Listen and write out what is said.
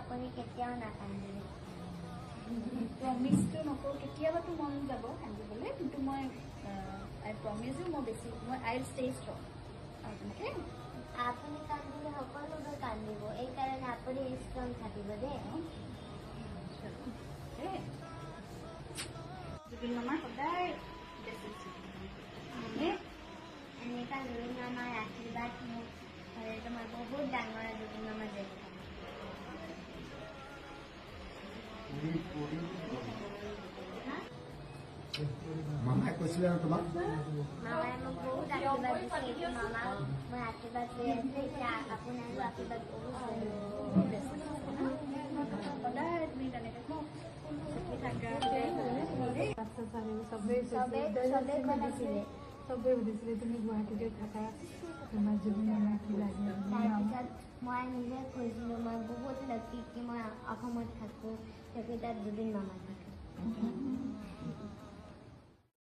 আপুনি কেতিয়াও নাকান্দিব। প্ৰমিছটো নকৰোঁ, কেতিয়াবাতো মন যাব কান্দিবলৈ, কিন্তু মই আই প্ৰমিছ ইউ মই আই উইল ষ্টে ষ্ট্ৰং। অ'কে? আপুনি কান্দিলে সকলোবোৰ কান্দিব, এইকাৰণে আপুনি ষ্ট্ৰং থাকিব দেই। জুবিন মামাৰ সদায় এনেকুৱা জুবিন মামাৰ আশীৰ্বাদ মোক হ'লেতো মই বহুত ডাঙৰ জুবিন মামা যেন পাম। মামাই কৈছিলে আৰু তোমাক মামাই মোক বহুত আশীৰ্বাদ দিছে, এইটো মামাক মই আশীৰ্বাদ লৈ আছোঁ। এতিয়া আপোনাৰো আশীৰ্বাদ বহুত সদায় তুমি তেনেকৈ থাকি থাকা। চবেই সুধিছিলে তুমি গুৱাহাটীতে থাকা, তোমাৰ জুবিন মামা কি লাগে। তাৰপিছত মই নিজে কৈছিলোঁ মই বহুত লাকি কি মই অসমত থাকোঁ, থাকি তাত জুবিন মামা থাকে।